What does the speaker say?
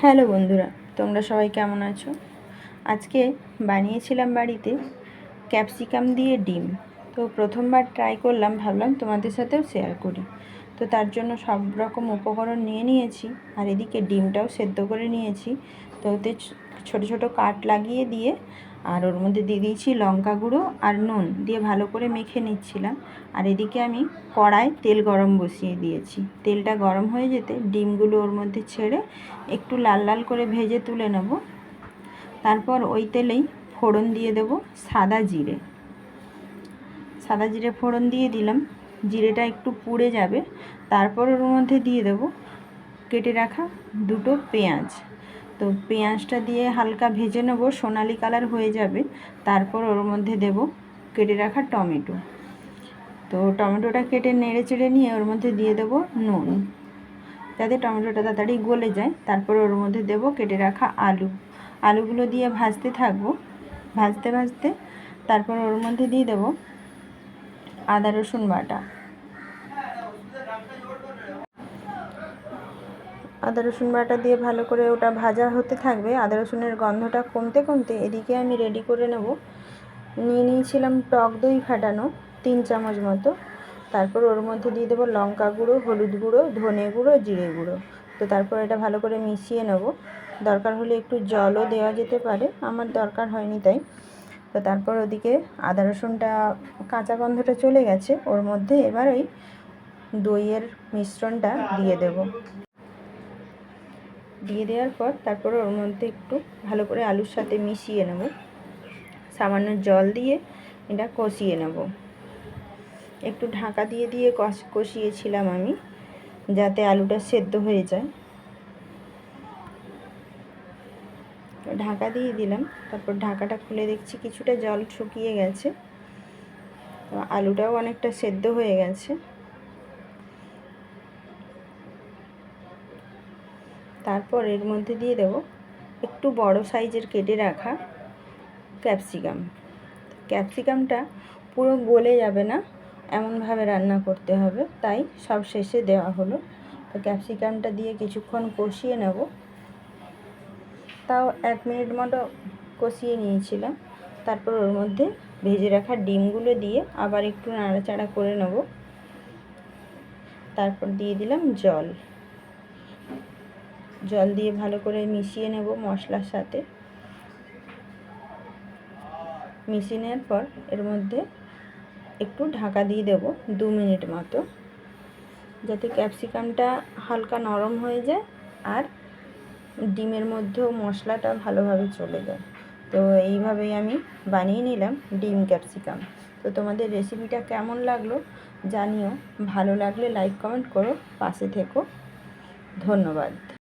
Hello বন্ধুরা, তোমরা সবাই কেমন আছো? আজকে বানিয়েছিলাম বাড়িতে ক্যাপসিকাম দিয়ে ডিম। তো প্রথমবার ট্রাই করলাম, ভাবলাম তোমাদের সাথেও শেয়ার করি। তো তার জন্য সব রকম উপকরণ নিয়ে নিয়েছি, আর এদিকে ডিমটাও সেদ্ধ করে নিয়েছি। তো ওতে ছোটো ছোটো কাট লাগিয়ে দিয়ে আর ওর মধ্যে দিয়ে দিয়েছি লঙ্কা গুঁড়ো আর নুন দিয়ে ভালো করে মেখে নিচ্ছিলাম। আর এদিকে আমি কড়ায় তেল গরম বসিয়ে দিয়েছি। তেলটা গরম হয়ে যেতে ডিমগুলো ওর মধ্যে ছেড়ে একটু লাল লাল করে ভেজে তুলে নেব। তারপর ওই তেলেই ফোড়ন দিয়ে দেব সাদা জিরে ফোড়ন দিয়ে দিলাম। জিরেটা একটু পুড়ে যাবে, তারপর ওর মধ্যে দিয়ে দেব কেটে রাখা দুটো পেঁয়াজ। তো পেঁয়াজটা দিয়ে হালকা ভেজে নেব, সোনালি কালার হয়ে যাবে। তারপর ওর মধ্যে দেব কেটে রাখা টমেটো। তো টমেটোটা কেটে নেড়ে চেড়ে নিয়ে ওর মধ্যে দিয়ে দেব নুন, যাতে টমেটোটা তাড়াতাড়ি গলে যায়। তারপর ওর মধ্যে দেব কেটে রাখা আলুগুলো দিয়ে ভাজতে থাকবো। ভাজতে ভাজতে তারপর ওর মধ্যে দিয়ে দেব আদা রসুন বাটা। আদা রসুন বাটা দিয়ে ভালো করে ওটা ভাজা হতে থাকবে। আদা রসুনের গন্ধটা কমতে কমতে এদিকে আমি রেডি করে নিয়ে নিয়েছিলাম টক দই ফাটানো 3 চামচ মতো। তারপর ওর মধ্যে দিয়ে দেবো লঙ্কা গুঁড়ো, হলুদ গুঁড়ো, ধনে গুঁড়ো, জিরে গুঁড়ো। তো তারপর এটা ভালো করে মিশিয়ে নেব। দরকার হলে একটু জলও দেওয়া যেতে পারে, আমার দরকার হয়নি তাই। তো তারপর ওদিকে আদা রসুনটা কাঁচা গন্ধটা চলে গেছে, ওর মধ্যে এবার ওই দইয়ের মিশ্রণটা দিয়ে দেওয়ার পর তারপর ওর মধ্যে একটু ভালো করে আলুর সাথে মিশিয়ে নেব। সামান্য জল দিয়ে এটা কষিয়ে নেব। একটু ঢাকা দিয়ে দিয়ে কষিয়েছিলাম আমি, যাতে আলুটা সেদ্ধ হয়ে যায়। ঢাকা দিয়ে দিলাম। তারপর ঢাকাটা খুলে দেখছি কিছুটা জল শুকিয়ে গেছে, তো আলুটাও অনেকটা সেদ্ধ হয়ে গেছে। তারপর এর মধ্যে দিয়ে দেব একটু বড় সাইজের কেটে রাখা ক্যাপসিকামটা পুরো গলে যাবে না, এমনভাবে রান্না করতে হবে, তাই সব শেষে দেওয়া হলো। তো ক্যাপসিকামটা দিয়ে কিছুক্ষণ কষিয়ে নেব, তাও 1 মিনিট মতো কষিয়ে নিয়েছিলাম। তারপর ওর মধ্যে ভেজে রাখা ডিমগুলো দিয়ে আবার একটু নাড়াচাড়া করে নেব। তারপর দিয়ে দিলাম জল দিয়ে ভালো করে মিশিয়ে নেব মশলার সাথে। মিশিয়ে নেওয়ার পর এর মধ্যে একটু ঢাকা দিয়ে দেব 2 মিনিট মতো, যাতে ক্যাপসিকামটা হালকা নরম হয়ে যায় আর ডিমের মধ্যেও মশলাটা ভালোভাবে চলে যায়। তো এইভাবেই আমি বানিয়ে নিলাম ডিম ক্যাপসিকাম। তো তোমাদের রেসিপিটা কেমন লাগলো জানিও। ভালো লাগলে লাইক কমেন্ট করো, পাশে থেকো। ধন্যবাদ।